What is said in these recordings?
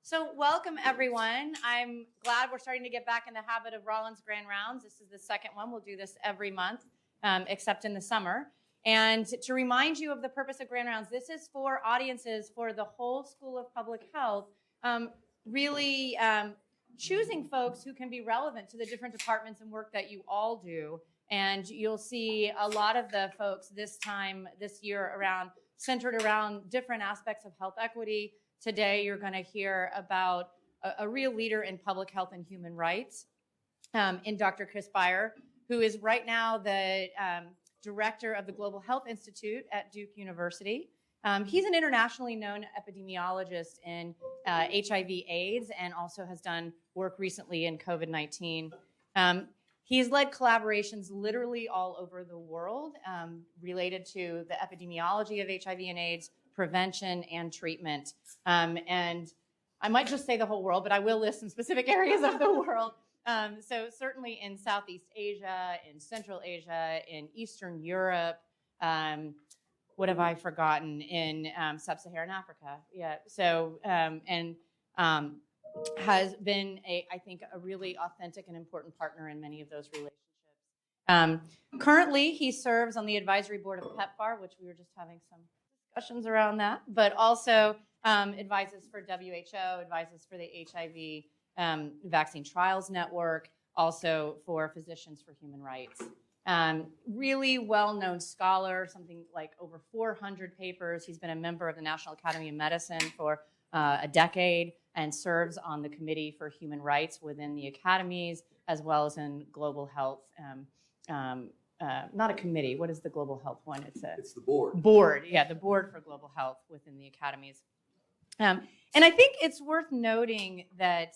So welcome, everyone. I'm glad we're starting to get back in the habit of Rollins Grand Rounds. This is the second one. We'll do this every month, except in the summer. And to remind you of the purpose of Grand Rounds, this is for audiences for the whole School of Public Health, really choosing folks who can be relevant to the different departments and work that you all do. And you'll see a lot of the folks this year centered around different aspects of health equity. Today, you're going to hear about a real leader in public health and human rights, in Dr. Chris Beyrer, who is right now the director of the Global Health Institute at Duke University. He's an internationally known epidemiologist in HIV/AIDS and also has done work recently in COVID-19. He's led collaborations literally all over the world related to the epidemiology of HIV and AIDS, prevention and treatment. And I might just say the whole world, but I will list some specific areas of the world. So certainly in Southeast Asia, in Central Asia, in Eastern Europe, what have I forgotten? In Sub-Saharan Africa. Yeah. So, has been, I think, a really authentic and important partner in many of those relationships. Currently, he serves on the advisory board of PEPFAR, which we were just having some discussions around that, but also advises for WHO, advises for the HIV Vaccine Trials Network, also for Physicians for Human Rights. Really well-known scholar, something like over 400 papers. He's been a member of the National Academy of Medicine for a decade and serves on the Committee for Human Rights within the academies, as well as in global health. Not a committee. What is the global health one? It's the board. Board, yeah, the board for global health within the academies. And I think it's worth noting that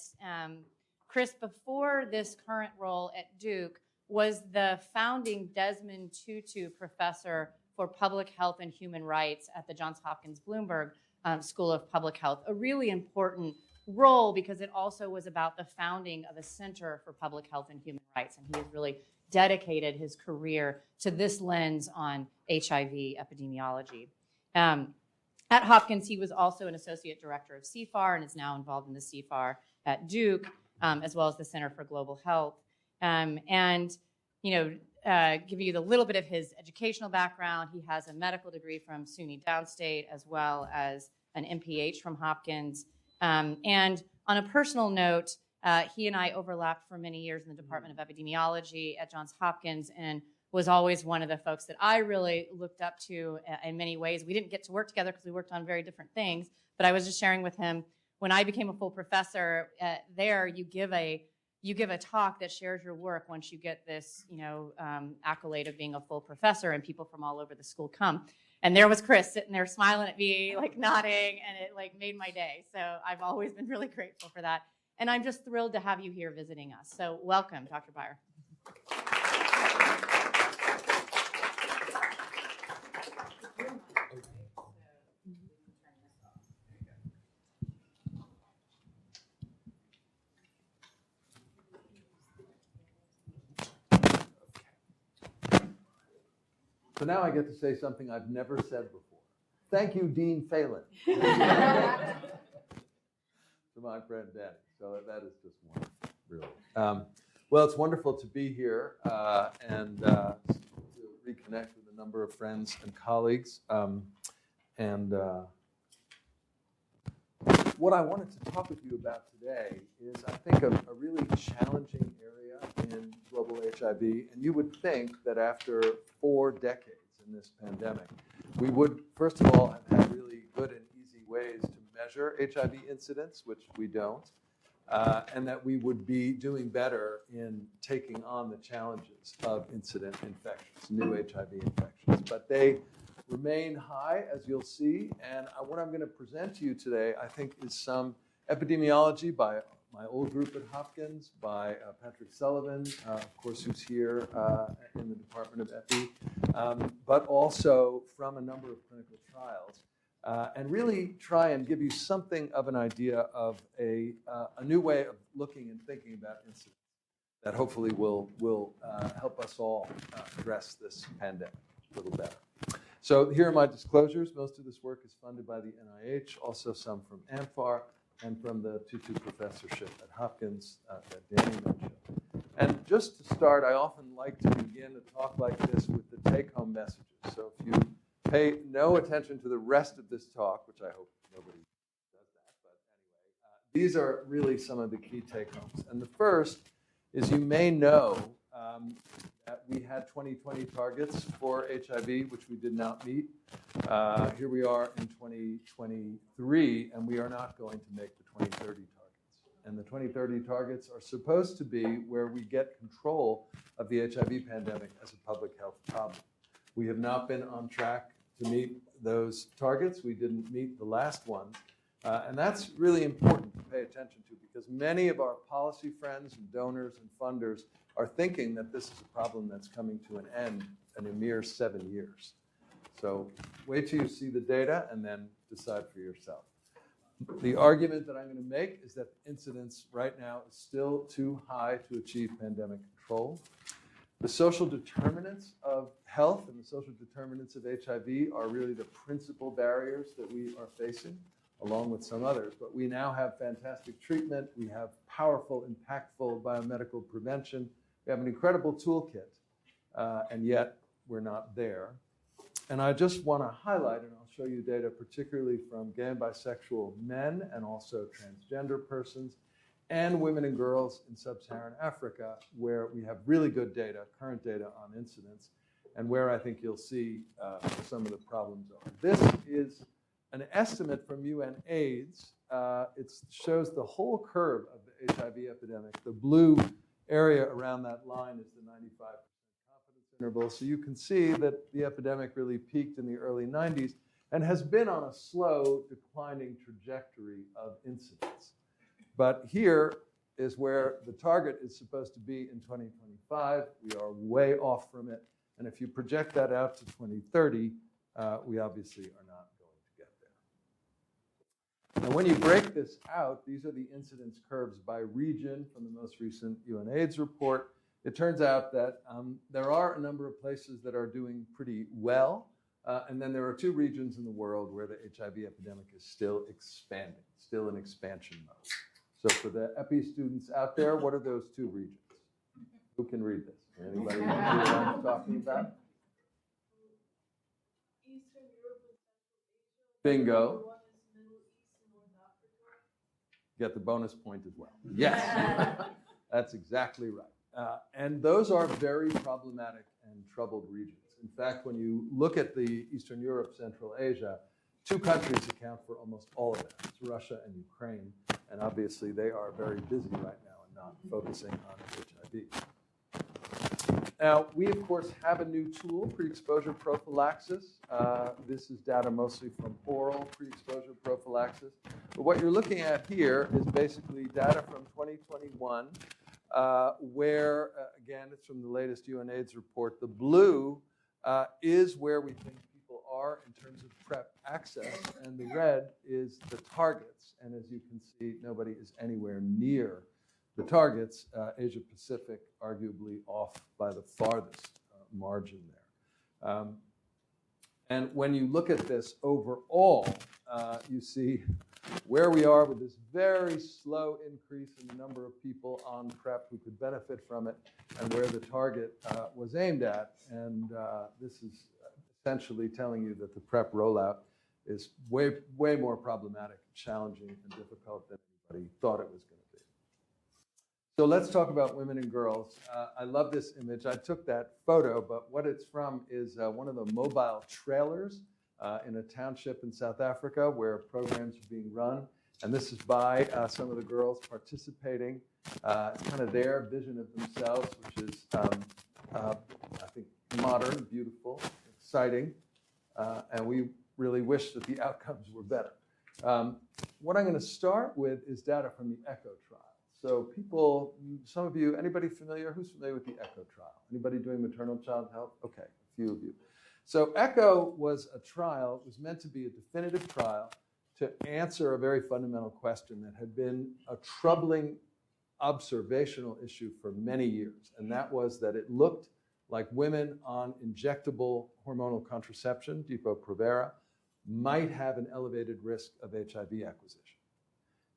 Chris, before this current role at Duke, was the founding Desmond Tutu Professor for Public Health and Human Rights at the Johns Hopkins Bloomberg School of Public Health, a really important role because it also was about the founding of a Center for Public Health and Human Rights, and he has really dedicated his career to this lens on HIV epidemiology. At Hopkins, he was also an associate director of CFAR and is now involved in the CFAR at Duke, as well as the Center for Global Health. And, give you the little bit of his educational background. He has a medical degree from SUNY Downstate, as well as an MPH from Hopkins. And on a personal note, he and I overlapped for many years in the Department of Epidemiology at Johns Hopkins and was always one of the folks that I really looked up to in many ways. We didn't get to work together because we worked on very different things, but I was just sharing with him, when I became a full professor there, you give a talk that shares your work once you get this, accolade of being a full professor, and people from all over the school come. And there was Chris sitting there smiling at me, like nodding, and it like made my day. So I've always been really grateful for that. And I'm just thrilled to have you here visiting us. So welcome, Dr. Beyrer. So now I get to say something I've never said before. Thank you, Dean Phelan. To my friend Danny. So that is just wonderful, really. Well, it's wonderful to be here and to reconnect with a number of friends and colleagues. What I wanted to talk with you about today is, I think, a really challenging area in global HIV. And you would think that after 4 decades in this pandemic, we would, first of all, have had really good and easy ways to measure HIV incidence, which we don't, and that we would be doing better in taking on the challenges of incident infections, new HIV infections. But they remain high, as you'll see, and what I'm going to present to you today, I think, is some epidemiology by my old group at Hopkins, by Patrick Sullivan, of course, who's here in the Department of Epi, but also from a number of clinical trials, and really try and give you something of an idea of a new way of looking and thinking about incidents that hopefully will help us all address this pandemic a little better. So here are my disclosures. Most of this work is funded by the NIH, also some from AMFAR. and from the Tutu professorship at Hopkins that Danny mentioned. And just to start, I often like to begin a talk like this with the take-home messages. So if you pay no attention to the rest of this talk, which I hope nobody does that, but anyway, these are really some of the key take-homes. And the first is you may know that we had 2020 targets for HIV, which we did not meet. Here we are in 2023, and we are not going to make the 2030 targets. And the 2030 targets are supposed to be where we get control of the HIV pandemic as a public health problem. We have not been on track to meet those targets. We didn't meet the last ones. And that's really important to pay attention to because many of our policy friends and donors and funders are thinking that this is a problem that's coming to an end in a mere 7 years. So wait till you see the data and then decide for yourself. The argument that I'm going to make is that the incidence right now is still too high to achieve pandemic control. The social determinants of health and the social determinants of HIV are really the principal barriers that we are facing, along with some others. But we now have fantastic treatment. We have powerful, impactful biomedical prevention. We have an incredible toolkit, and yet we're not there. And I just want to highlight, and I'll show you data particularly from gay and bisexual men and also transgender persons and women and girls in sub-Saharan Africa, where we have really good data, current data on incidence, and where I think you'll see some of the problems are. This is an estimate from UN-AIDS. It shows the whole curve of the HIV epidemic. The blue area around that line is the 95% confidence interval. So you can see that the epidemic really peaked in the early 90s and has been on a slow declining trajectory of incidence. But here is where the target is supposed to be in 2025. We are way off from it. And if you project that out to 2030, we obviously are not going to get there. Now, when you break this out, these are the incidence curves by region from the most recent UN-AIDS report. It turns out that there are a number of places that are doing pretty well. And then there are 2 regions in the world where the HIV epidemic is still expanding, still in expansion mode. So for the epi students out there, what are those 2 regions? Who can read this? Anybody know what I'm talking about? Eastern Europe and Central Asia. Bingo. One is Middle East and North Africa. Get the bonus point as well. Yes, that's exactly right. And those are very problematic and troubled regions. In fact, when you look at the Eastern Europe, Central Asia, 2 countries account for almost all of that. It's Russia and Ukraine. And obviously, they are very busy right now and not focusing on HIV. Now, we, of course, have a new tool, pre-exposure prophylaxis. This is data mostly from oral pre-exposure prophylaxis. But what you're looking at here is basically data from 2021, where, again, it's from the latest UN-AIDS report. The blue is where we think people are in terms of PrEP access, and the red is the targets. And as you can see, nobody is anywhere near the targets. Asia Pacific, arguably off by the farthest margin there. And when you look at this overall, you see where we are with this very slow increase in the number of people on PrEP who could benefit from it, and where the target was aimed at. And this is essentially telling you that the PrEP rollout is way more problematic, challenging, and difficult than anybody thought it was going to be. So let's talk about women and girls. I love this image. I took that photo, but what it's from is one of the mobile trailers in a township in South Africa where programs are being run. And this is by some of the girls participating. It's kind of their vision of themselves, which is, I think, modern, beautiful, exciting. And we really wish that the outcomes were better. What I'm going to start with is data from the ECHO trial. So people, some of you, anybody familiar? Who's familiar with the ECHO trial? Anybody doing maternal child health? Okay, a few of you. So ECHO was a trial, it was meant to be a definitive trial to answer a very fundamental question that had been a troubling observational issue for many years. And that was that it looked like women on injectable hormonal contraception, Depo-Provera, might have an elevated risk of HIV acquisition.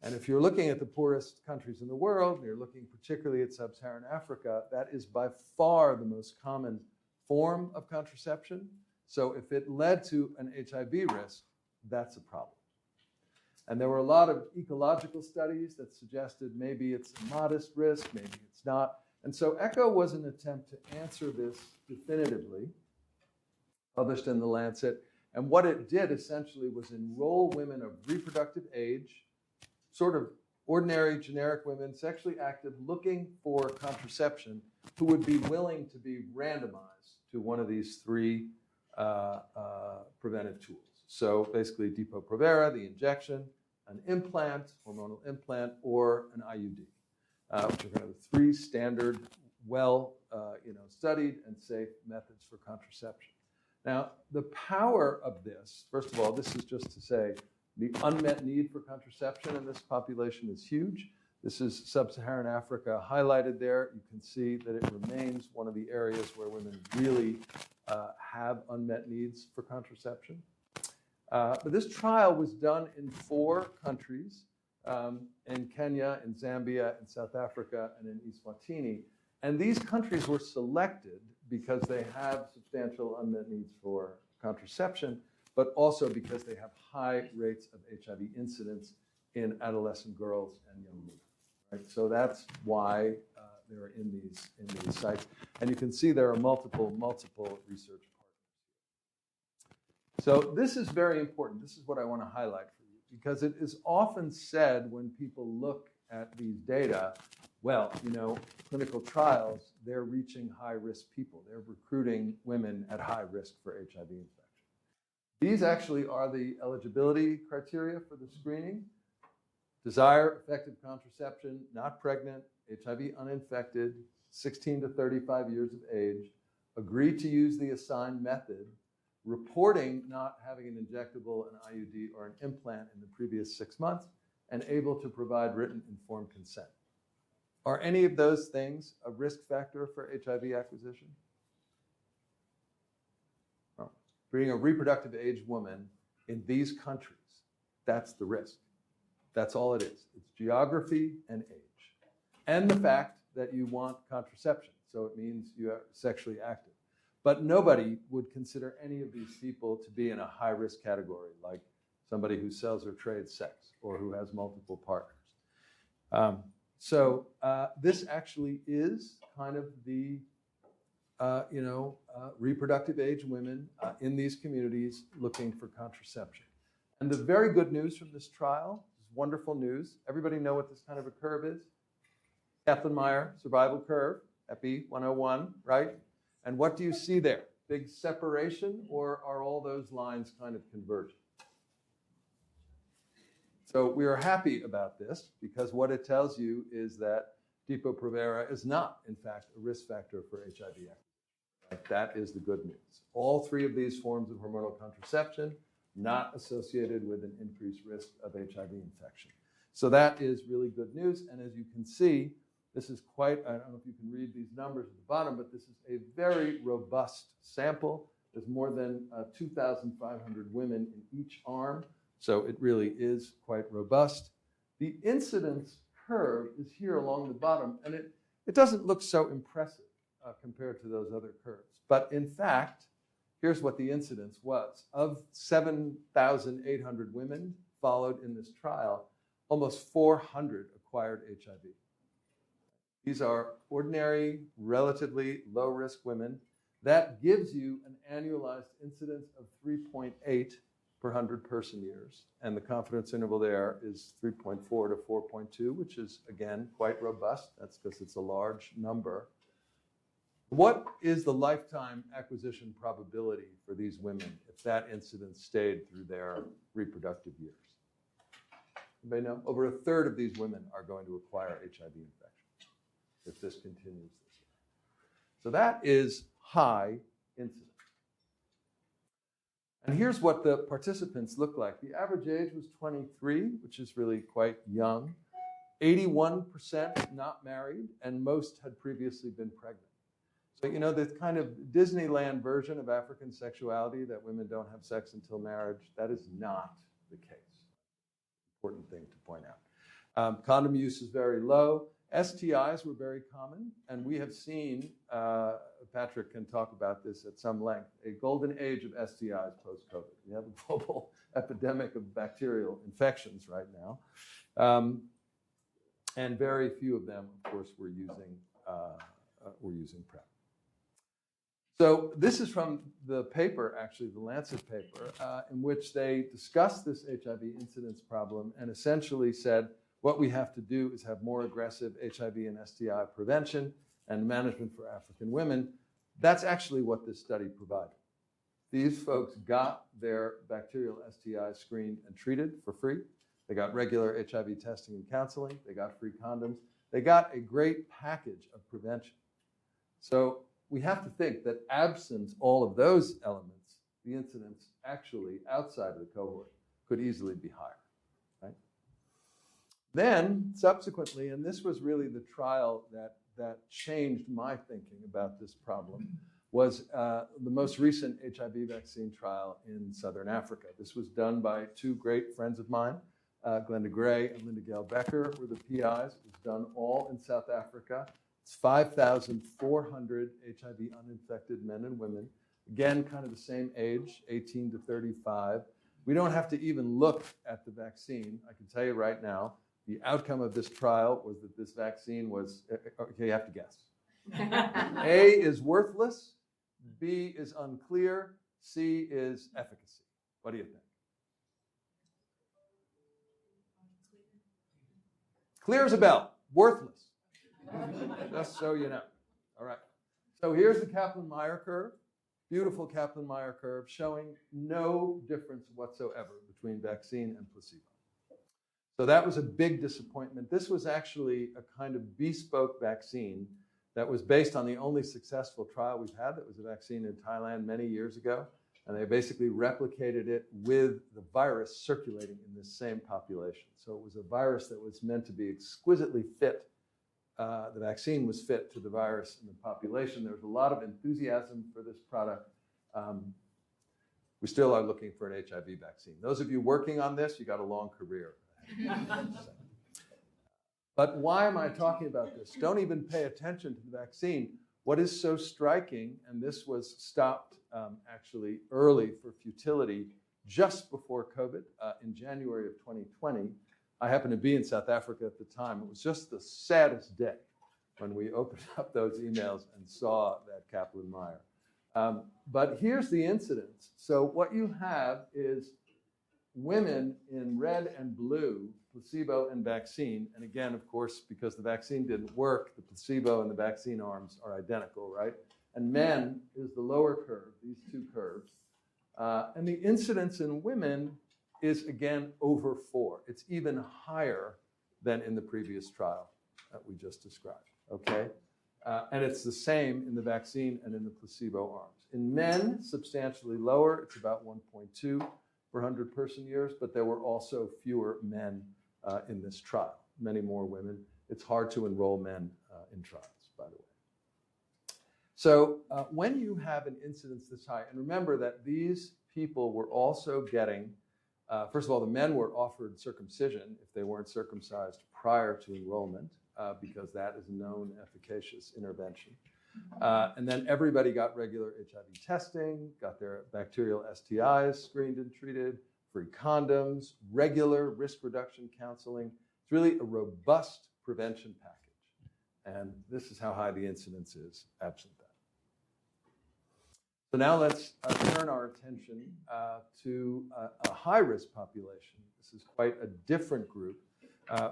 And if you're looking at the poorest countries in the world, and you're looking particularly at sub-Saharan Africa, that is by far the most common form of contraception. So if it led to an HIV risk, that's a problem. And there were a lot of ecological studies that suggested maybe it's a modest risk, maybe it's not. And so ECHO was an attempt to answer this definitively, published in The Lancet. And what it did essentially was enroll women of reproductive age, sort of ordinary generic women, sexually active, looking for contraception, who would be willing to be randomized to one of these three preventive tools. So basically Depo-Provera, the injection, an implant, hormonal implant, or an IUD, which are kind of the three standard, studied and safe methods for contraception. Now, the power of this, first of all, this is just to say the unmet need for contraception in this population is huge. This is sub-Saharan Africa highlighted there. You can see that it remains one of the areas where women really have unmet needs for contraception. But this trial was done in 4 countries, in Kenya, in Zambia, in South Africa, and in Eswatini. And these countries were selected because they have substantial unmet needs for contraception, but also because they have high rates of HIV incidence in adolescent girls and young women. Right? So that's why they're in these sites. And you can see there are multiple research partners. So this is very important. This is what I want to highlight for you, because it is often said when people look at these data, well, clinical trials, they're reaching high-risk people. They're recruiting women at high risk for HIV infection. These actually are the eligibility criteria for the screening. Desire effective contraception, not pregnant, HIV uninfected, 16 to 35 years of age, agree to use the assigned method, reporting not having an injectable, an IUD, or an implant in the previous 6 months, and able to provide written informed consent. Are any of those things a risk factor for HIV acquisition? No. Being a reproductive age woman in these countries, that's the risk. That's all it is. It's geography and age. And the fact that you want contraception. So it means you are sexually active. But nobody would consider any of these people to be in a high-risk category, like somebody who sells or trades sex or who has multiple partners. So this actually is kind of the reproductive age women in these communities looking for contraception. And the very good news from this trial, this wonderful news, everybody know what this kind of a curve is? Kaplan-Meier survival curve, Epi 101, right? And what do you see there? Big separation, or are all those lines kind of converging? So we are happy about this because what it tells you is that Depo-Provera is not, in fact, a risk factor for HIV acquisition. Right? That is the good news. All 3 of these forms of hormonal contraception not associated with an increased risk of HIV infection. So that is really good news. And as you can see, this is quite, I don't know if you can read these numbers at the bottom, but this is a very robust sample. There's more than 2,500 women in each arm. So it really is quite robust. The incidence curve is here along the bottom, and it doesn't look so impressive compared to those other curves. But in fact, here's what the incidence was. Of 7,800 women followed in this trial, almost 400 acquired HIV. These are ordinary, relatively low-risk women. That gives you an annualized incidence of 3.8 per 100 person years. And the confidence interval there is 3.4 to 4.2, which is, again, quite robust. That's because it's a large number. What is the lifetime acquisition probability for these women if that incidence stayed through their reproductive years? Anybody know? Over a third of these women are going to acquire HIV infection if this continues this way. So that is high incidence. And here's what the participants look like. The average age was 23, which is really quite young. 81% not married, and most had previously been pregnant. So, the kind of Disneyland version of African sexuality that women don't have sex until marriage, that is not the case. Important thing to point out. Condom use is very low. STIs were very common, and we have seen, Patrick can talk about this at some length, a golden age of STIs post-COVID. We have a global epidemic of bacterial infections right now. And very few of them, of course, were using PrEP. So this is from the paper, actually, the Lancet paper, in which they discussed this HIV incidence problem and essentially said, what we have to do is have more aggressive HIV and STI prevention and management for African women. That's actually what this study provided. These folks got their bacterial STI screened and treated for free. They got regular HIV testing and counseling. They got free condoms. They got a great package of prevention. So we have to think that absent all of those elements, the incidence actually outside of the cohort could easily be higher. Then, subsequently, and this was really the trial that changed my thinking about this problem, was the most recent HIV vaccine trial in Southern Africa. This was done by two great friends of mine, Glenda Gray and Linda Gale Becker were the PIs. It was done all in South Africa. It's 5,400 HIV uninfected men and women. Again, kind of the same age, 18 to 35. We don't have to even look at the vaccine. I can tell you right now, the outcome of this trial was that this vaccine was, okay, you have to guess. A is worthless, B is unclear, C is efficacy. What do you think? Clear as a bell, worthless. Just so you know. All right. So here's the Kaplan-Meier curve, beautiful Kaplan-Meier curve showing no difference whatsoever between vaccine and placebo. So that was a big disappointment. This was actually a kind of bespoke vaccine that was based on the only successful trial we've had. That was a vaccine in Thailand many years ago. And they basically replicated it with the virus circulating in this same population. So it was a virus that was meant to be exquisitely fit. The vaccine was fit to the virus in the population. There was a lot of enthusiasm for this product. We still are looking for an HIV vaccine. Those of you working on this, you got a long career. But why am I talking about this? Don't even pay attention to the vaccine. What is so striking, and this was stopped actually early for futility just before COVID in January of 2020. I happened to be in South Africa at the time. It was just the saddest day when we opened up those emails and saw that Kaplan-Meier. But here's the incidence. So what you have is women in red and blue, placebo and vaccine. And again, of course, because the vaccine didn't work, the placebo and the vaccine arms are identical, right? And men is the lower curve, these two curves. And the incidence in women is, again, over 4. It's even higher than in the previous trial that we just described, okay? And it's the same in the vaccine and in the placebo arms. In men, substantially lower. It's about 1.2 per 100 person years, but there were also fewer men in this trial, many more women. It's hard to enroll men in trials, by the way. So when you have an incidence this high, and remember that these people were also getting, first of all, the men were offered circumcision if they weren't circumcised prior to enrollment, because that is a known efficacious intervention. And then everybody got regular HIV testing, got their bacterial STIs screened and treated, free condoms, regular risk reduction counseling. It's really a robust prevention package. And this is how high the incidence is absent that. So now let's turn our attention to a high-risk population. This is quite a different group,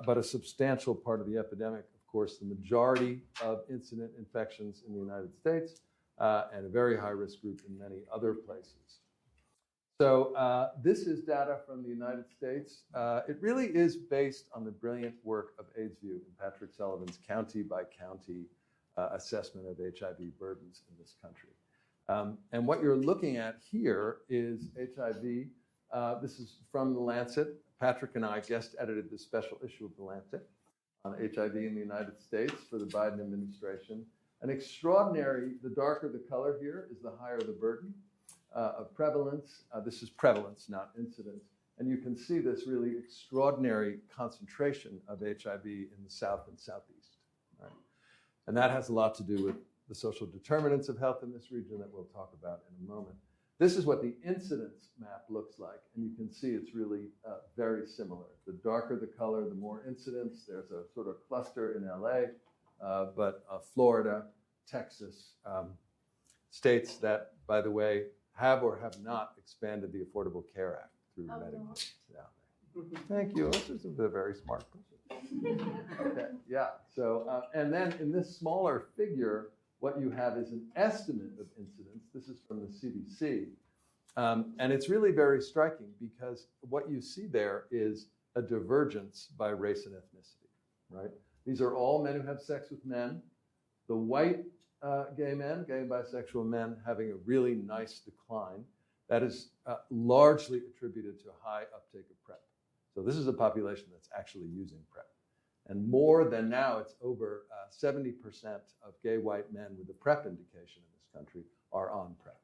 but a substantial part of the epidemic. Of course, the majority of incident infections in the United States, and a very high-risk group in many other places. So this is data from the United States. It really is based on the brilliant work of AIDSview and Patrick Sullivan's county-by-county assessment of HIV burdens in this country. And what you're looking at here is HIV. This is from the Lancet. Patrick and I guest edited this special issue of the Lancet on HIV in the United States for the Biden administration. An extraordinary, the darker the color here is the higher the burden of prevalence. This is prevalence, not incidence. And you can see this really extraordinary concentration of HIV in the South and Southeast. Right? And that has a lot to do with the social determinants of health in this region that we'll talk about in a moment. This is what the incidence map looks like, and you can see it's really very similar. The darker the color, the more incidence. There's a sort of cluster in LA, but Florida, Texas, states that, by the way, have or have not expanded the Affordable Care Act through Medicaid. Yeah. Thank you. This is a very smart person. Okay, yeah. So, and then in this smaller figure, what you have is an estimate of incidence. This is from the CDC. And it's really very striking because what you see there is a divergence by race and ethnicity, right? These are all men who have sex with men. The white gay men, gay and bisexual men, having a really nice decline. That is largely attributed to high uptake of PrEP. So this is a population that's actually using PrEP. And more than now, it's over 70% of gay white men with a PrEP indication in this country are on PrEP.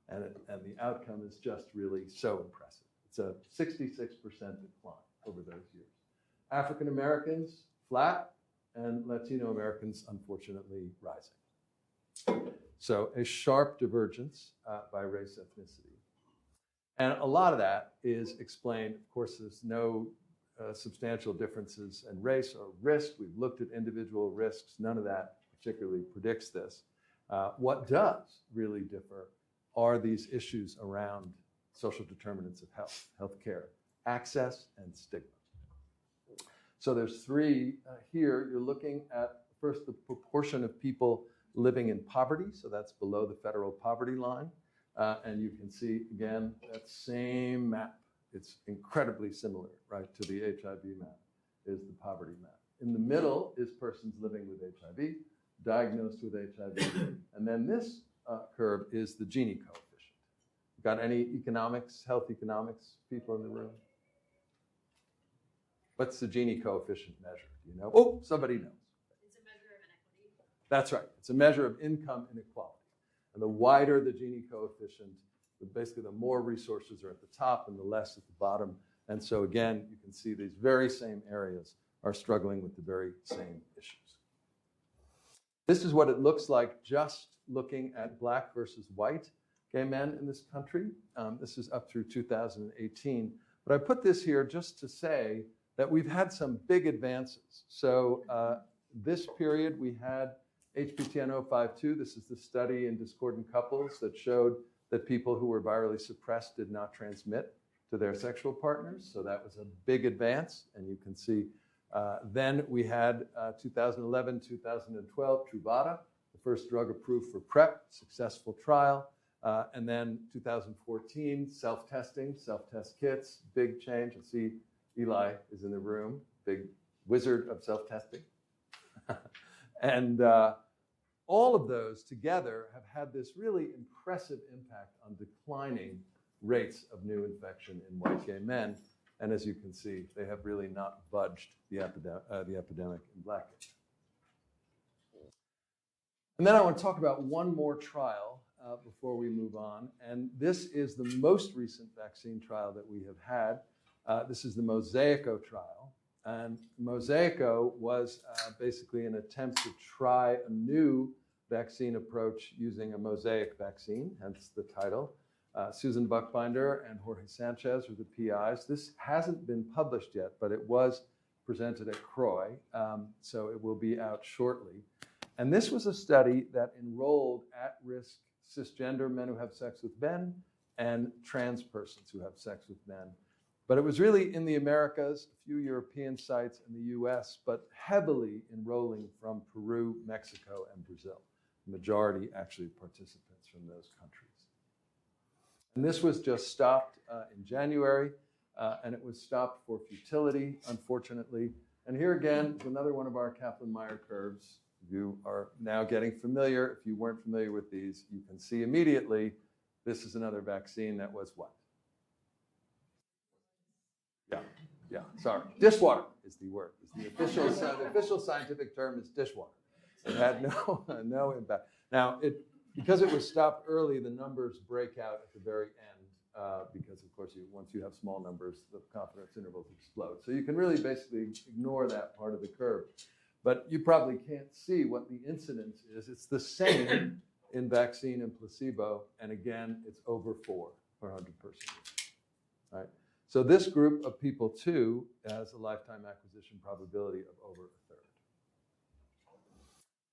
And the outcome is just really so impressive. It's a 66% decline over those years. African Americans, flat, and Latino Americans, unfortunately, rising. So a sharp divergence by race ethnicity. And a lot of that is explained, of course, there's no substantial differences in race or risk. We've looked at individual risks. None of that particularly predicts this. What does really differ are these issues around social determinants of health, healthcare, access, and stigma. So there's three here. You're looking at first the proportion of people living in poverty. So that's below the federal poverty line. And you can see, again, that same map. It's incredibly similar, right, to the HIV map, is the poverty map. In the middle is persons living with HIV, diagnosed with HIV. And then this curve is the Gini coefficient. Got any economics, health economics people in the room? What's the Gini coefficient measure? Do you know? Oh, somebody knows. It's a measure of inequity. That's right. It's a measure of income inequality. And the wider the Gini coefficient, basically the more resources are at the top and the less at the bottom. And so again, you can see these very same areas are struggling with the very same issues. This is what it looks like just looking at black versus white gay men in this country. This is up through 2018. But I put this here just to say that we've had some big advances. So this period we had HPTN-052. This is the study in discordant couples that showed that people who were virally suppressed did not transmit to their sexual partners. So that was a big advance. And you can see then we had 2011, 2012, Truvada, the first drug approved for PrEP, successful trial. And then 2014, self-testing, self-test kits, big change. I see Eli is in the room, big wizard of self-testing. And all of those together have had this really impressive impact on declining rates of new infection in white gay men. And as you can see, they have really not budged the epidemic in black gay. And then I want to talk about one more trial before we move on. And this is the most recent vaccine trial that we have had. This is the Mosaico trial. And Mosaico was basically an attempt to try a new vaccine approach using a mosaic vaccine, hence the title. Susan Buckbinder and Jorge Sanchez were the PIs. This hasn't been published yet, but it was presented at CROI, so it will be out shortly. And this was a study that enrolled at-risk cisgender men who have sex with men and trans persons who have sex with men. But it was really in the Americas, a few European sites in the US, but heavily enrolling from Peru, Mexico, and Brazil. The majority actually participants from those countries. And this was just stopped in January, and it was stopped for futility, unfortunately. And here again is another one of our Kaplan-Meier curves. You are now getting familiar. If you weren't familiar with these, you can see immediately this is another vaccine that was what? Yeah, sorry. Dishwater is the word. The official scientific term is dishwater. It had no impact. Now, because it was stopped early, the numbers break out at the very end. because, of course, once you have small numbers, the confidence intervals explode. So you can really basically ignore that part of the curve. But you probably can't see what the incidence is. It's the same in vaccine and placebo, and again, it's over 4 per 100 person years, right? So this group of people, too, has a lifetime acquisition probability of over a third.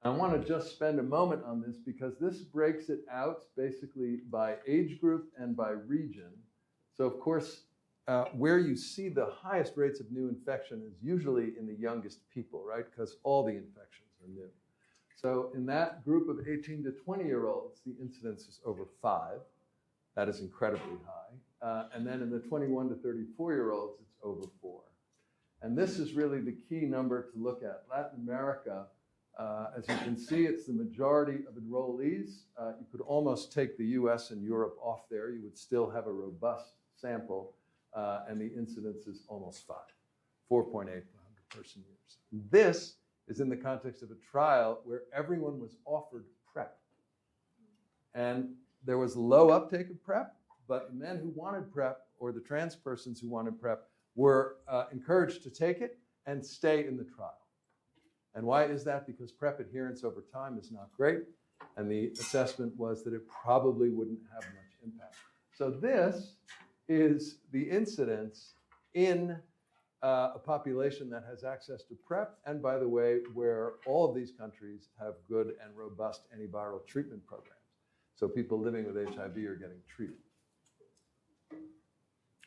I want to just spend a moment on this because this breaks it out basically by age group and by region. So, of course, where you see the highest rates of new infection is usually in the youngest people, right? Because all the infections are new. So in that group of 18 to 20-year-olds, the incidence is over 5. That is incredibly high. And then in the 21 to 34-year-olds, it's over 4. And this is really the key number to look at. Latin America, as you can see, it's the majority of enrollees. You could almost take the US and Europe off there. You would still have a robust sample. And the incidence is almost 5, 4.8 per 100 person years. This is in the context of a trial where everyone was offered PrEP. And there was low uptake of PrEP, but the men who wanted PrEP or the trans persons who wanted PrEP were encouraged to take it and stay in the trial. And why is that? Because PrEP adherence over time is not great, and the assessment was that it probably wouldn't have much impact. So this is the incidence in a population that has access to PrEP, and by the way, where all of these countries have good and robust antiviral treatment programs. So people living with HIV are getting treated.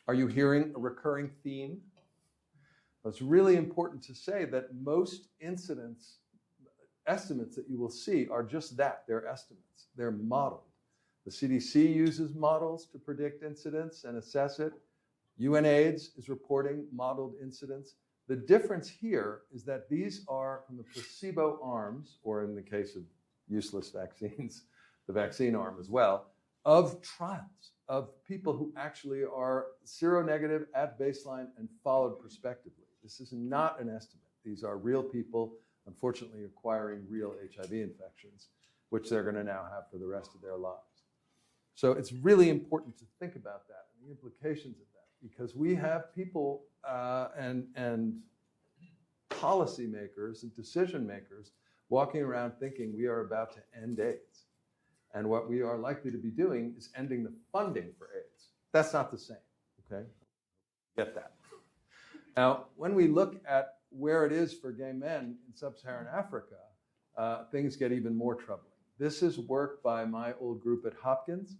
Are you hearing a recurring theme? Well, it's really important to say that most incidence estimates that you will see are just that. They're estimates. They're modeled. The CDC uses models to predict incidence and assess it. UNAIDS is reporting modeled incidence. The difference here is that these are from the placebo arms, or in the case of useless vaccines, the vaccine arm as well, of trials, of people who actually are seronegative at baseline and followed prospectively. This is not an estimate. These are real people, unfortunately, acquiring real HIV infections, which they're going to now have for the rest of their lives. So it's really important to think about that and the implications of that, because we have people and policymakers and decision makers walking around thinking we are about to end AIDS. And what we are likely to be doing is ending the funding for AIDS. That's not the same, okay? Get that. Now, when we look at where it is for gay men in sub-Saharan Africa, things get even more troubling. This is work by my old group at Hopkins.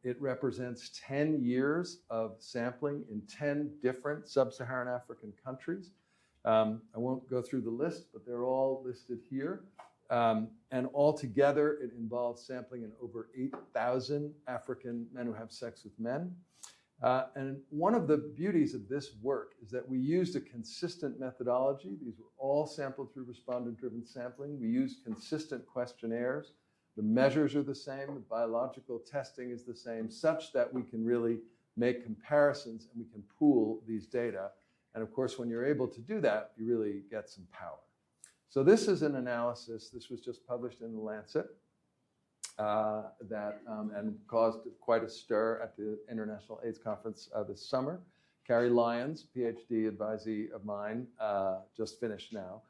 It represents 10 years of sampling in 10 different sub-Saharan African countries. I won't go through the list, but they're all listed here. And altogether, it involves sampling in over 8,000 African men who have sex with men. And one of the beauties of this work is that we used a consistent methodology. These were all sampled through respondent-driven sampling. We used consistent questionnaires. The measures are the same. The biological testing is the same, such that we can really make comparisons and we can pool these data. And of course, when you're able to do that, you really get some power. So this is an analysis. This was just published in The Lancet and caused quite a stir at the International AIDS Conference this summer. Carrie Lyons, PhD advisee of mine, just finished now,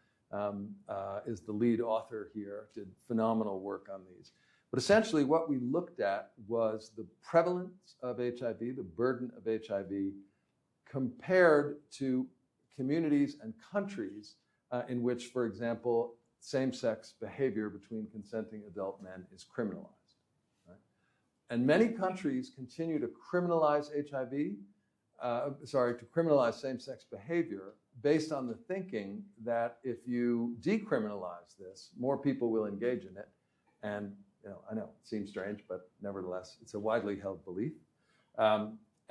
is the lead author here, did phenomenal work on these. But essentially what we looked at was the prevalence of HIV, the burden of HIV, compared to communities and countries in which, for example, same-sex behavior between consenting adult men is criminalized. Right? And many countries continue to criminalize to criminalize same-sex behavior based on the thinking that if you decriminalize this, more people will engage in it. And I know it seems strange, but nevertheless, it's a widely held belief.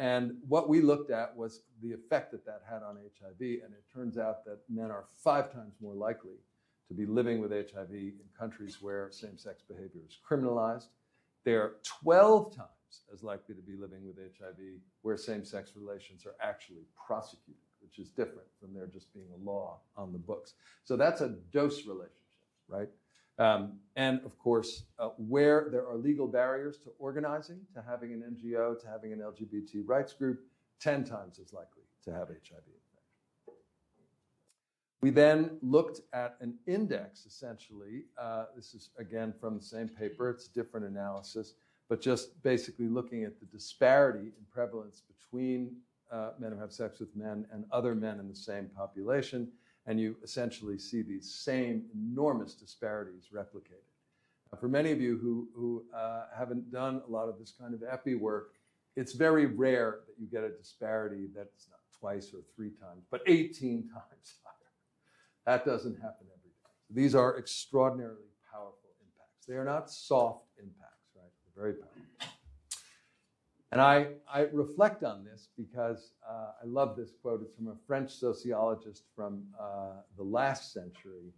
And what we looked at was the effect that that had on HIV, and it turns out that men are 5 times more likely to be living with HIV in countries where same-sex behavior is criminalized. They're 12 times as likely to be living with HIV where same-sex relations are actually prosecuted, which is different from there just being a law on the books. So that's a dose relationship, right? And of course, where there are legal barriers to organizing, to having an NGO, to having an LGBT rights group, 10 times as likely to have HIV infection. We then looked at an index, essentially. This is, again, from the same paper. It's a different analysis, but just basically looking at the disparity in prevalence between men who have sex with men and other men in the same population. And you essentially see these same enormous disparities replicated. Now, for many of you who haven't done a lot of this kind of epi work, it's very rare that you get a disparity that's not twice or 3 times, but 18 times higher. That doesn't happen every day. These are extraordinarily powerful impacts. They are not soft impacts, right? They're very powerful. And I reflect on this because I love this quote. It's from a French sociologist from the last century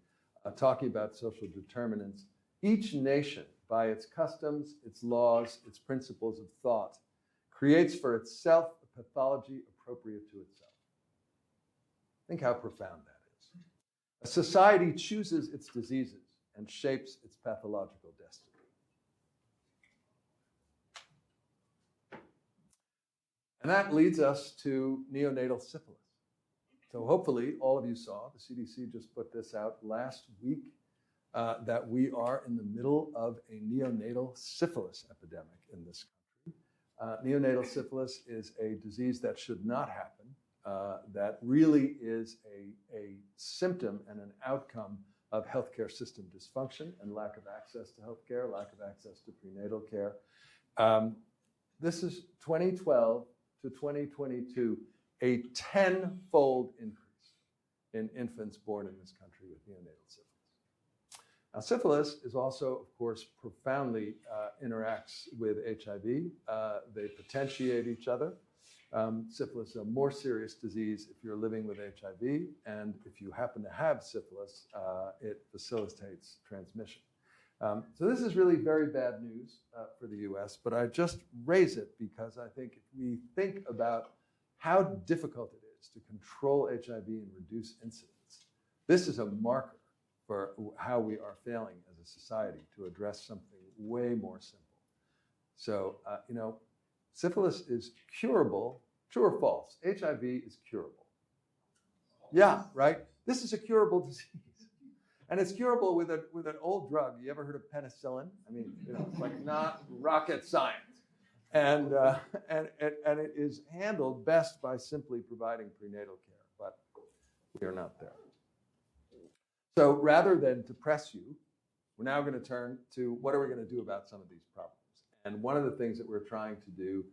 talking about social determinants. Each nation, by its customs, its laws, its principles of thought, creates for itself a pathology appropriate to itself. Think how profound that is. A society chooses its diseases and shapes its pathological destiny. And that leads us to neonatal syphilis. So hopefully all of you saw, the CDC just put this out last week, that we are in the middle of a neonatal syphilis epidemic in this country. Neonatal syphilis is a disease that should not happen, that really is a symptom and an outcome of healthcare system dysfunction and lack of access to healthcare, lack of access to prenatal care. This is 2012 to 2022, a 10-fold increase in infants born in this country with neonatal syphilis. Now, syphilis is also, of course, profoundly interacts with HIV. They potentiate each other. Syphilis is a more serious disease if you're living with HIV, and if you happen to have syphilis, it facilitates transmission. So this is really very bad news for the US, but I just raise it because I think if we think about how difficult it is to control HIV and reduce incidence, this is a marker for how we are failing as a society to address something way more simple. So, syphilis is curable. True or false? HIV is curable. Yeah, right? This is a curable disease. And it's curable with an old drug. You ever heard of penicillin? I mean, it's like not rocket science. And it is handled best by simply providing prenatal care, but we are not there. So rather than depress you, we're now going to turn to what are we going to do about some of these problems. And one of the things that we're trying to do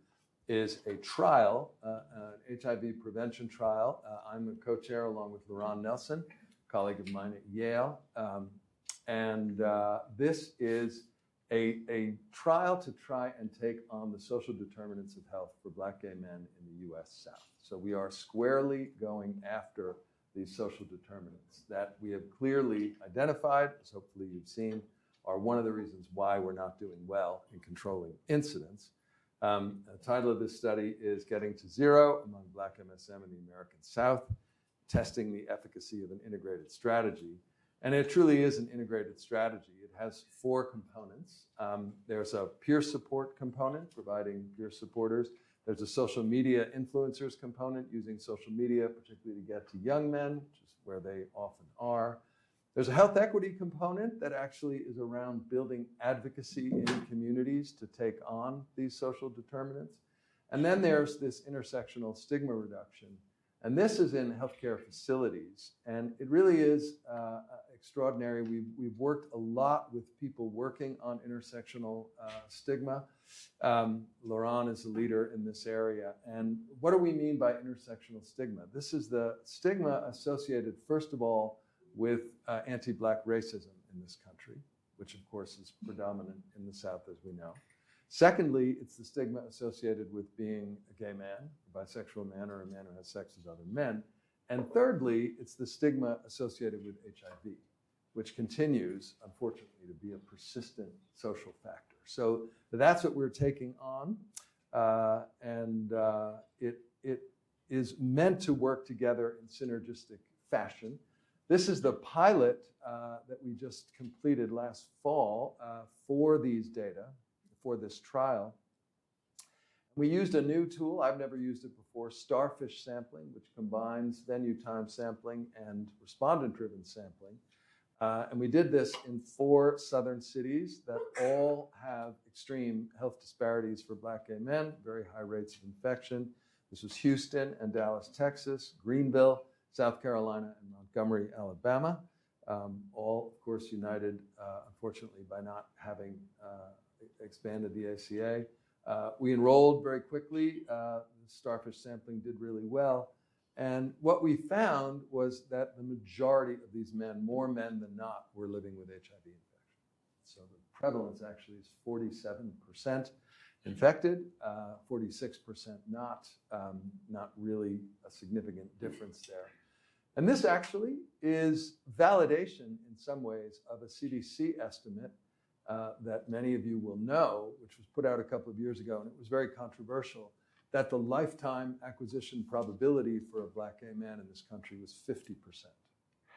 is a trial, an HIV prevention trial. I'm a co-chair along with Laron Nelson, colleague of mine at Yale. This is a trial to try and take on the social determinants of health for Black gay men in the US South. So we are squarely going after these social determinants that we have clearly identified, as hopefully you've seen, are one of the reasons why we're not doing well in controlling incidence. The title of this study is Getting to Zero Among Black MSM in the American South, Testing the Efficacy of an Integrated Strategy. And it truly is an integrated strategy. It has 4 components. There's a peer support component, providing peer supporters. There's a social media influencers component, using social media, particularly to get to young men, which is where they often are. There's a health equity component that actually is around building advocacy in communities to take on these social determinants. And then there's this intersectional stigma reduction. And this is in healthcare facilities. And it really is extraordinary. We've worked a lot with people working on intersectional stigma. Laron is a leader in this area. And what do we mean by intersectional stigma? This is the stigma associated, first of all, with anti-Black racism in this country, which of course is predominant in the South, as we know. Secondly, it's the stigma associated with being a gay man, a bisexual man, or a man who has sex with other men. And thirdly, it's the stigma associated with HIV, which continues, unfortunately, to be a persistent social factor. So that's what we're taking on. It is meant to work together in synergistic fashion. This is the pilot that we just completed last fall for these data, for this trial. We used a new tool. I've never used it before, starfish sampling, which combines venue time sampling and respondent-driven sampling. And we did this in 4 southern cities that all have extreme health disparities for Black gay men, very high rates of infection. This was Houston and Dallas, Texas, Greenville, South Carolina, and Montgomery, Alabama. All, of course, united, unfortunately, by not having expanded the ACA. We enrolled very quickly. The starfish sampling did really well. And what we found was that the majority of these men, more men than not, were living with HIV infection. So the prevalence actually is 47% infected, 46% not really a significant difference there. And this actually is validation in some ways of a CDC estimate that many of you will know, which was put out a couple of years ago, and it was very controversial, that the lifetime acquisition probability for a Black gay man in this country was 50%.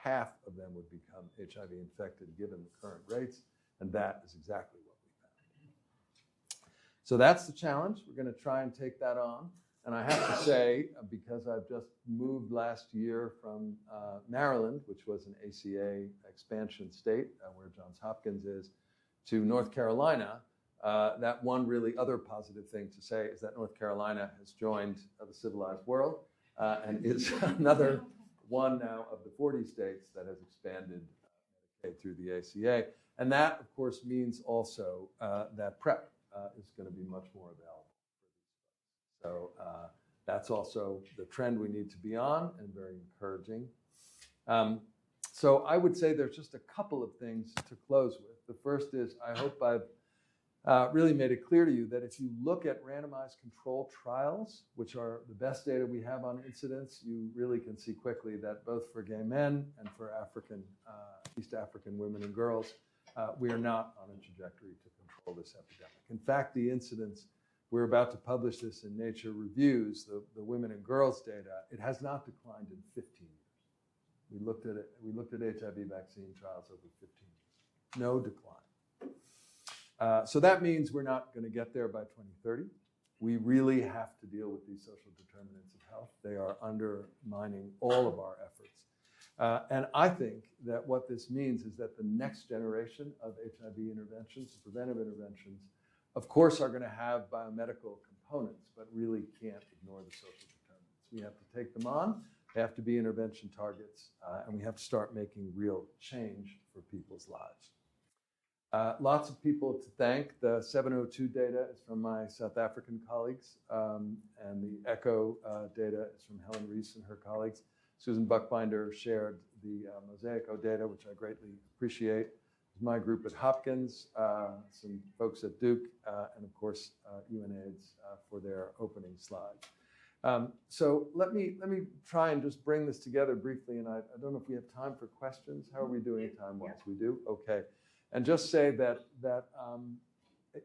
Half of them would become HIV infected given the current rates, and that is exactly what we found. So that's the challenge. We're going to try and take that on. And I have to say, because I've just moved last year from Maryland, which was an ACA expansion state, where Johns Hopkins is, to North Carolina, that one really other positive thing to say is that North Carolina has joined the civilized world and is another one now of the 40 states that has expanded Medicaid through the ACA. And that, of course, means also that PrEP is going to be much more available for these folks. So that's also the trend we need to be on and very encouraging. So I would say there's just a couple of things to close with. The first is I hope I've really made it clear to you that if you look at randomized control trials, which are the best data we have on incidence, you really can see quickly that both for gay men and for East African women and girls, we are not on a trajectory to control this epidemic. In fact, the incidence, we're about to publish this in Nature Reviews, the women and girls data, it has not declined in 15 years. We looked at HIV vaccine trials over 15 years. No decline. So that means we're not going to get there by 2030. We really have to deal with these social determinants of health. They are undermining all of our efforts. And I think that what this means is that the next generation of HIV interventions, preventive interventions, of course, are going to have biomedical components, but really can't ignore the social determinants. We have to take them on. They have to be intervention targets, and we have to start making real change for people's lives. Lots of people to thank. The 702 data is from my South African colleagues, and the ECHO data is from Helen Reese and her colleagues. Susan Buckbinder shared the Mosaico data, which I greatly appreciate. My group at Hopkins, some folks at Duke, and of course UNAIDS for their opening slides. So let me try and just bring this together briefly, and I don't know if we have time for questions. How are we doing time-wise? We do? Okay. And just say that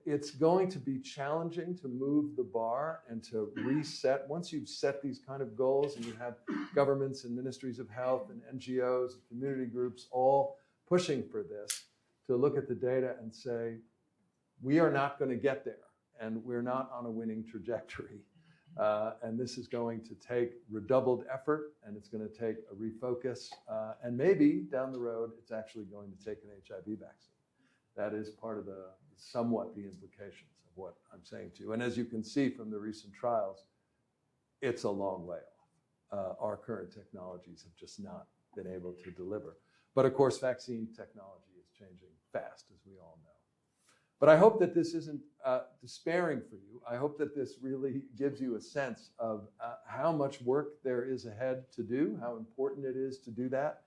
it's going to be challenging to move the bar and to reset. Once you've set these kind of goals and you have governments and ministries of health and NGOs and community groups all pushing for this, to look at the data and say, we are not going to get there, and we're not on a winning trajectory. And this is going to take redoubled effort, and it's going to take a refocus, and maybe down the road, it's actually going to take an HIV vaccine. That is part of somewhat the implications of what I'm saying to you. And as you can see from the recent trials, it's a long way off. Our current technologies have just not been able to deliver. But of course, vaccine technology is changing fast, as we all know. But I hope that this isn't despairing for you. I hope that this really gives you a sense of how much work there is ahead to do, how important it is to do that.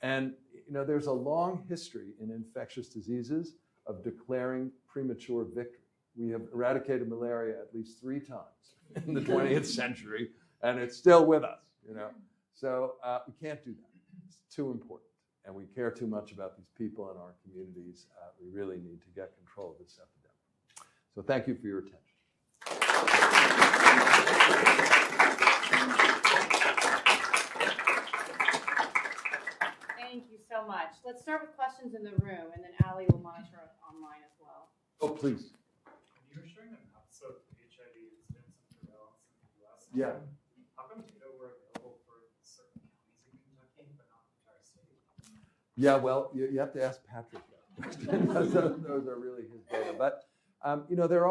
And there's a long history in infectious diseases of declaring premature victory. We have eradicated malaria at least 3 times in the 20th century, and it's still with us. So we can't do that. It's too important. And we care too much about these people in our communities. We really need to get control of this epidemic. So thank you for your attention. Thank you so much. Let's start with questions in the room, and then Allie will monitor us online as well. Oh, please. When you were showing the maps of HIV incidence and prevalence in the US, Yeah. how come data were available for certain counties in Kentucky, but not the entire state? Yeah, well, you have to ask Patrick that question. Those are really his data. But, you know, there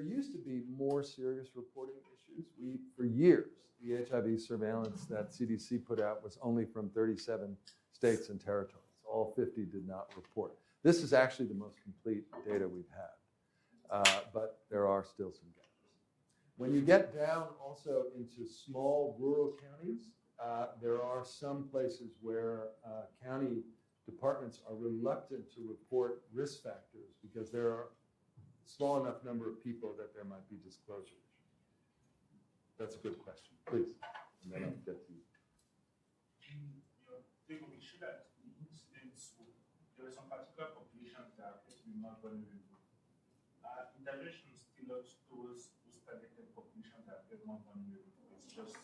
used to be more serious reporting issues. For years, the HIV surveillance that CDC put out was only from 37 states and territories. All 50 did not report. This is actually the most complete data we've had, but there are still some gaps. When you get down also into small rural counties, there are some places where county departments are reluctant to report risk factors because there are a small enough number of people that there might be disclosure issues. That's a good question. Please. And then I'll get to you. Your big issue that incidents, there are some particular populations that appear to be more vulnerable. Intervention still looks towards those targeted populations that appear more vulnerable. It's just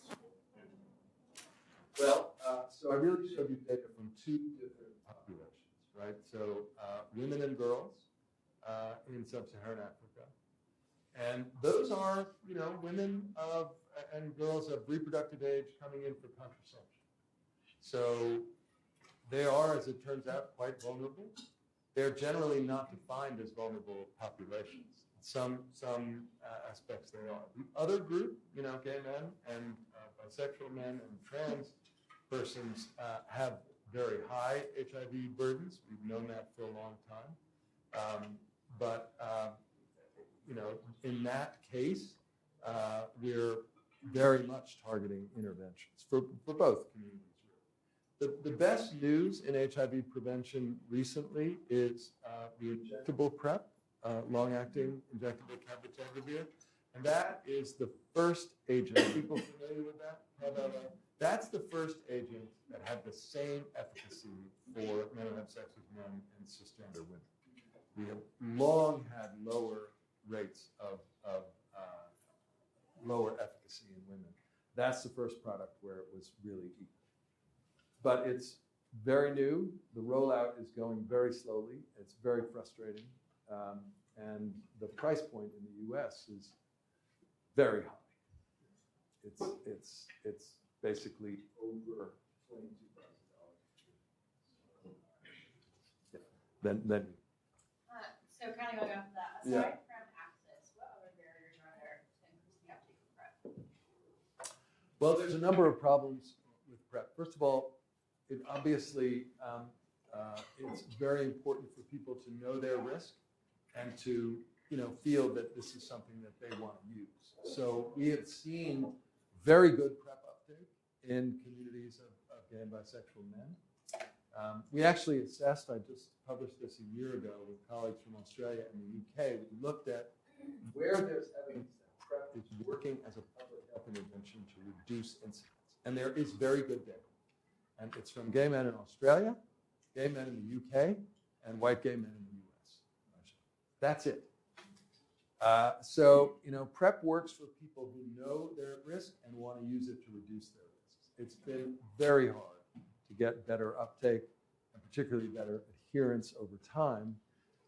Well, so I really showed you data from two different populations, right? So women and girls in sub-Saharan Africa. And those are, you know, women and girls of reproductive age coming in for contraception. So they are, as it turns out, quite vulnerable. They're generally not defined as vulnerable populations. Some aspects they are. The other group, you know, gay men and bisexual men and trans persons have very high HIV burdens. We've known that for a long time. You know, in that case, we're very much targeting interventions for both communities. The best news in HIV prevention recently is the injectable PrEP, long-acting injectable cabotegravir, and that is the first agent. Are people familiar with that? That's the first agent that had the same efficacy for men who have sex with men and cisgender women. We have long had lower rates of lower efficacy in women. That's the first product where it was really equal. But it's very new. The rollout is going very slowly. It's very frustrating. And the price point in the US is very high. It's basically over $22,000. Yeah. Then So kind of going off of that, aside Yeah. from access, what other barriers are there to increase the uptake of PrEP? Well, there's a number of problems with PrEP. First of all, it obviously it's very important for people to know their risk and to, you know, feel that this is something that they want to use. So we have seen very good PrEP uptake in communities of gay and bisexual men. We actually assessed, I just published this a year ago with colleagues from Australia and the UK. We looked at where there's evidence that PrEP is working as a public health intervention to reduce incidence. And there is very good data. And it's from gay men in Australia, gay men in the UK, and white gay men in the US. That's it. So, you know, PrEP works for people who know they're at risk and want to use it to reduce their risks. It's been very hard to get better uptake and particularly better adherence over time.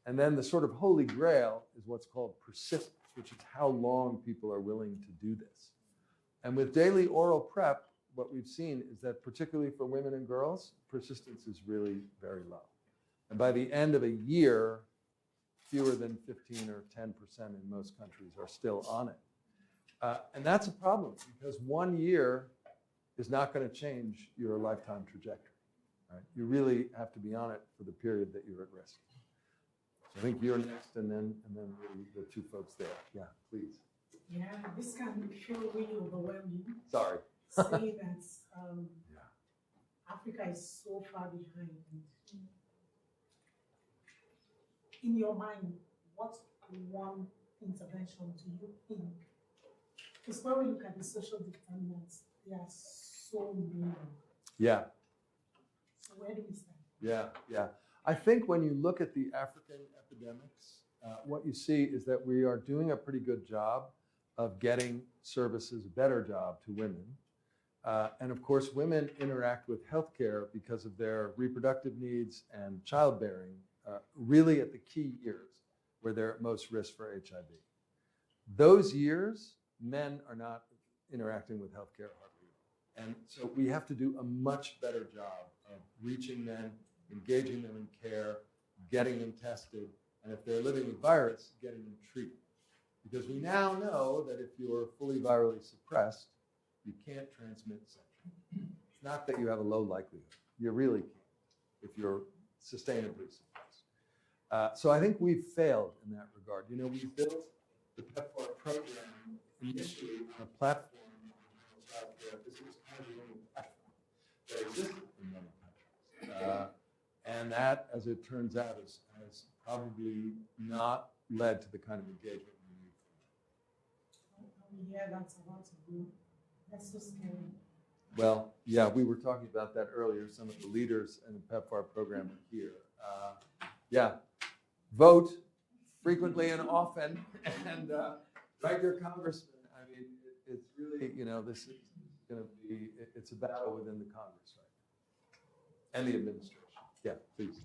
And then the sort of holy grail is what's called persistence, which is how long people are willing to do this. And with daily oral PrEP, what we've seen is that particularly for women and girls, persistence is really very low. And by the end of a year, fewer than 15 or 10% in most countries are still on it. And that's a problem because 1 year is not going to change your lifetime trajectory. Right? You really have to be on it for the period that you're at risk. So I think you're next, and then the two folks there. Yeah, please. Yeah, this can feel really overwhelming. Sorry. Saying that Africa is so far behind. In your mind, what one intervention do you think? Because when we look at the social determinants, they are so many. Yeah. So where do we stand? Yeah. I think when you look at the African epidemics, what you see is that we are doing a pretty good job of getting services, a better job to women. And of course, women interact with healthcare because of their reproductive needs and childbearing, really at the key years where they're at most risk for HIV. Those years, men are not interacting with healthcare hardly. And so we have to do a much better job of reaching men, engaging them in care, getting them tested, and if they're living with virus, getting them treated. Because we now know that if you're fully virally suppressed, you can't transmit sexually. It's not that you have a low likelihood. You really can't if you're sustainably suppressed. So I think we've failed in that regard. You know, we built the PEPFAR program initially on a platform. This was kind of the only platform that existed in many countries. And that, as it turns out, has probably not led to the kind of engagement we need. Yeah, that's a lot to do. That's so scary. Well, yeah, we were talking about that earlier. Some of the leaders in the PEPFAR program are here. Yeah, vote frequently and often, and write your congressman. I mean, it's really, you know, this is going to be, it's a battle within the Congress right now, and the administration. Yeah, please.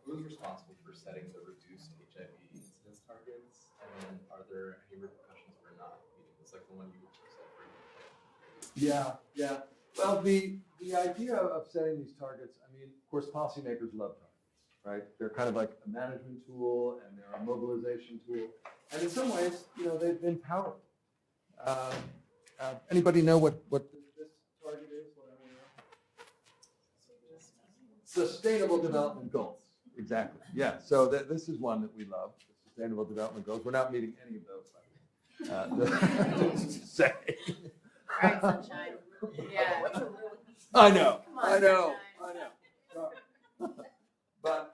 Who is responsible for setting the reduced HIV incidence targets, and then are there any repercussions for not meeting? It's like the one you said for. Yeah, yeah. Well, the idea of setting these targets, I mean, of course, policymakers love targets, right? They're kind of like a management tool, and they're a mobilization tool, and in some ways, you know, they've been powerful. Anybody know what this target is? What I want to know? Sustainable Development Goals. Exactly. Yeah. So this is one that we love. The Sustainable Development Goals. We're not meeting any of those, by the way. Just to say. All right, sunshine. Yeah. I know. Come on, I know. sunshine. I know. But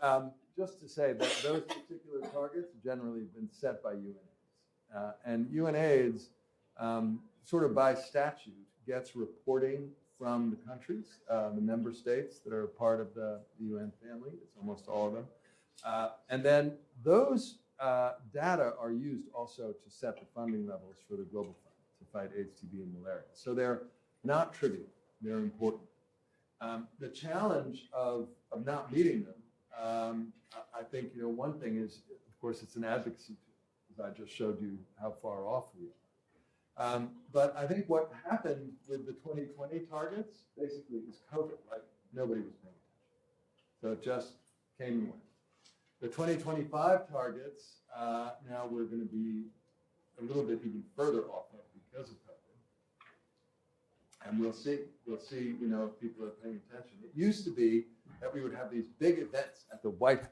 just to say that those particular targets generally have been set by UNAIDS. And UNAIDS, sort of by statute, gets reporting from the countries, the member states that are part of the UN family. It's almost all of them. And then those data are used also to set the funding levels for the Global Fund to fight AIDS, TB, and malaria. So they're not trivial. They're important. The challenge of not meeting them, I think, you know, one thing is, of course, it's an advocacy tool, as I just showed you how far off we are. But I think what happened with the 2020 targets basically is COVID, like nobody was paying attention. So it just came and went. The 2025 targets, now we're going to be a little bit even further off of because of COVID. And we'll see, you know, if people are paying attention. It used to be that we would have these big events at the White House.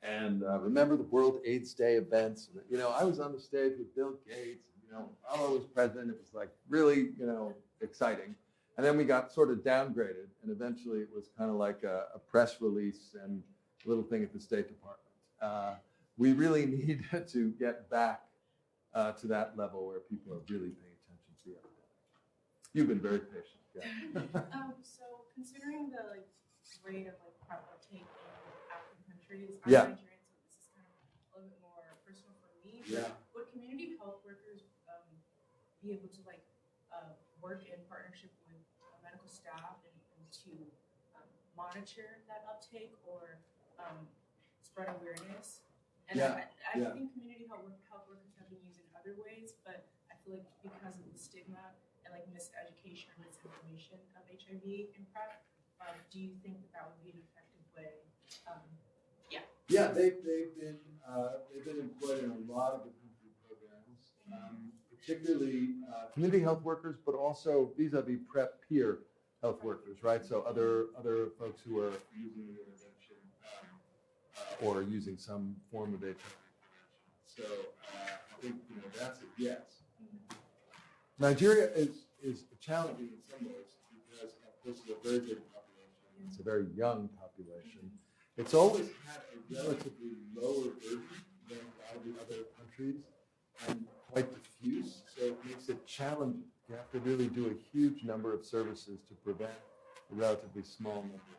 And remember the World AIDS Day events? You know, I was on the stage with Bill Gates. You know, Obama was president. It was like really, you know, exciting. And then we got sort of downgraded. And eventually it was kind of like a press release and a little thing at the State Department. We really need to get back to that level where people are really paying attention to the epidemic. You've been very patient. Yeah. So considering the rate of PrEP uptake in African countries, I'm Yeah. Nigerian, so this is kind of a little bit more personal for me. Yeah. Would community health workers be able to work in partnership with medical staff and to monitor that uptake or spread awareness? And Yeah. I Yeah. think community health workers have been used in other ways, but I feel like because of the stigma and miseducation or misinformation of HIV and PrEP, do you think that would be an effective way? Yeah, they've been employed in a lot of the country programs, particularly community health workers, but also vis-a-vis PrEP peer health workers, right? So other folks who are using the intervention or using some form of HIV prevention. So I think that's a yes. Nigeria is challenging in some ways because this is a very big population. It's a very young population. It's always had a relatively lower burden than a lot of the other countries and quite diffuse, so it makes it challenging. You have to really do a huge number of services to prevent a relatively small number.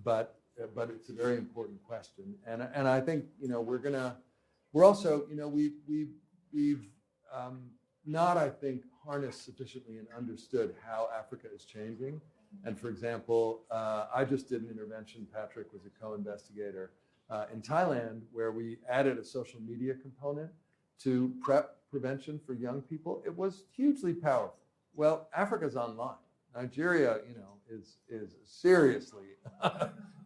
But it's a very important question, and I think we're also we've not, I think, harnessed sufficiently and understood how Africa is changing. And for example, I just did an intervention, Patrick was a co-investigator, in Thailand, where we added a social media component to PrEP prevention for young people. It was hugely powerful. Well, Africa's online. Nigeria, is a seriously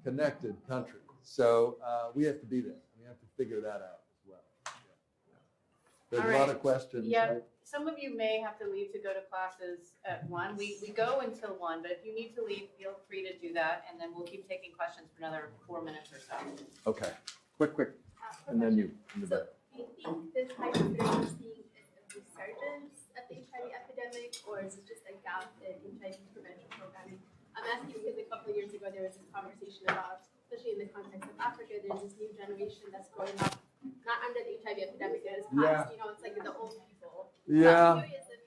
connected country. So we have to be there. We have to figure that out as well. There's All a lot right. of questions. Yeah. Right? Some of you may have to leave to go to classes at 1. We go until 1, but if you need to leave, feel free to do that, and then we'll keep taking questions for another 4 minutes or so. Okay. Quick. And then you. In the So, back. do you think this hyper we're seeing is a resurgence of the HIV epidemic, or is it just a gap in HIV prevention programming? I'm asking because a couple of years ago there was this conversation about, especially in the context of Africa, there's this new generation that's growing up not under the HIV epidemic, that is past, it's like the old people. Yeah. So I'm curious is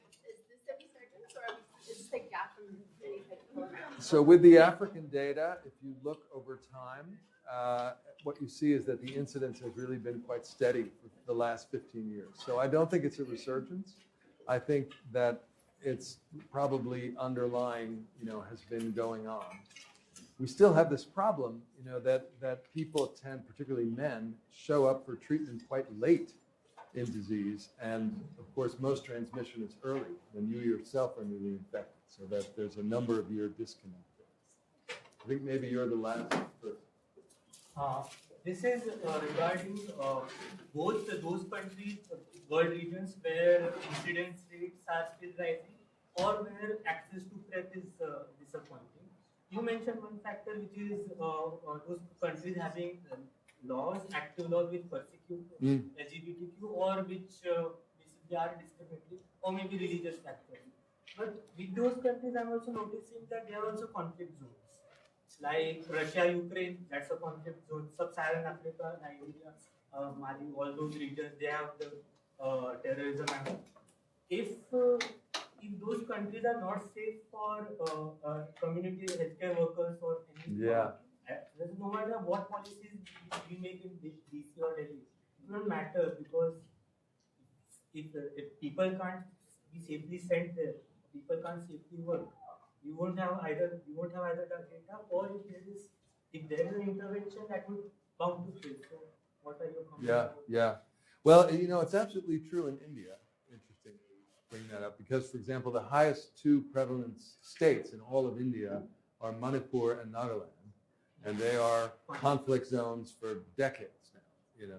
this a resurgence, or is this a gap from any type of program? So with the African data, if you look over time, what you see is that the incidence has really been quite steady for the last 15 years. So I don't think it's a resurgence. I think that it's probably underlying, has been going on. We still have this problem, that people tend, particularly men, show up for treatment quite late in disease. And of course, most transmission is early when you yourself are newly infected. So that there's a number of year disconnect there. I think maybe you're the last person. This is regarding both those countries, world regions where incidence rates are still rising, or where access to PrEP is disappointing. You mentioned one factor, which is those countries having laws, active laws which persecute LGBTQ, or which basically are discriminatory, or maybe religious factors. But with those countries, I'm also noticing that they are also conflict zones. Like Russia, Ukraine, that's a conflict zone. Sub-Saharan Africa, Nigeria, Mali, all those regions, they have the terrorism. If those countries are not safe for community healthcare workers or any, no matter what policies we make in DC or Delhi, it will matter, because if people can't be safely sent there, people can't safely work, you won't have either the data, or if there is an intervention that would bound to fail. So what are your comments? Yeah. Well, it's absolutely true in India. Interesting to bring that up, because, for example, the highest 2 prevalence states in all of India are Manipur and Nagaland, and they are conflict zones for decades now.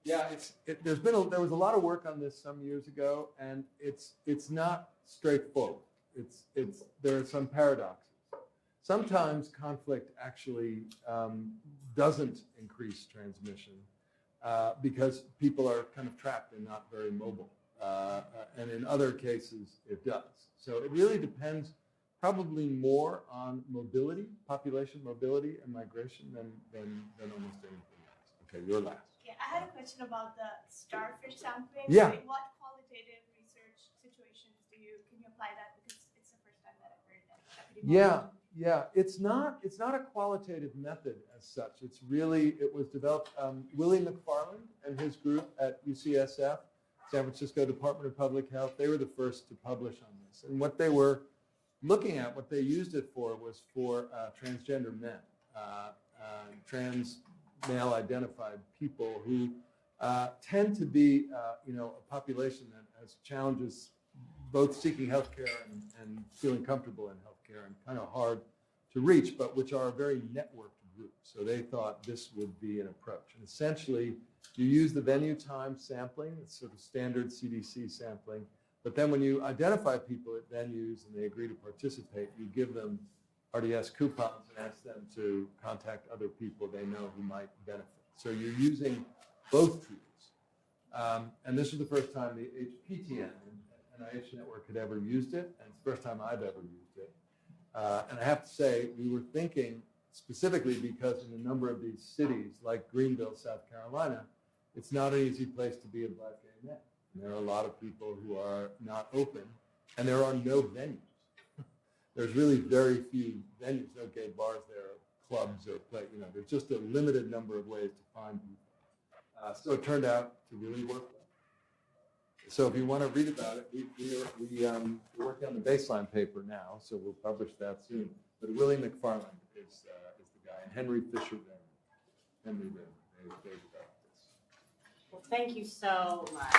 Yeah, there was a lot of work on this some years ago, and it's not straightforward. There are some paradoxes. Sometimes conflict actually doesn't increase transmission because people are kind of trapped and not very mobile. And in other cases, it does. So it really depends probably more on mobility, population mobility and migration than almost anything else. Okay, you're last. Yeah, I had a question about the starfish sampling. Yeah. Like, what qualitative research situations can you apply that? Because it's the first time that I've heard that. Yeah. It's not a qualitative method as such. It was developed, Willie McFarland and his group at UCSF, San Francisco Department of Public Health, they were the first to publish on this. And what they were looking at, what they used it for, was for transgender men, trans male identified people who tend to be, a population that has challenges both seeking healthcare and feeling comfortable in healthcare, and kind of hard to reach, but which are a very networked group. So they thought this would be an approach. And essentially, you use the venue time sampling, it's sort of standard CDC sampling, but then when you identify people at venues and they agree to participate, you give them RDS coupons and ask them to contact other people they know who might benefit. So you're using both tools. And this was the first time the HPTN, NIH Network, had ever used it, and it's the first time I've ever used it. And I have to say, we were thinking specifically because in a number of these cities, like Greenville, South Carolina, it's not an easy place to be a Black gay man. And there are a lot of people who are not open, and there are no venues. There's really very few venues, no gay bars there, clubs, or play. There's just a limited number of ways to find people. So it turned out to really work well. So if you want to read about it, we're working on the baseline paper now, so we'll publish that soon. But Willie McFarland is the guy, and Henry Fisher Raymond. They developed this. Well, thank you so much.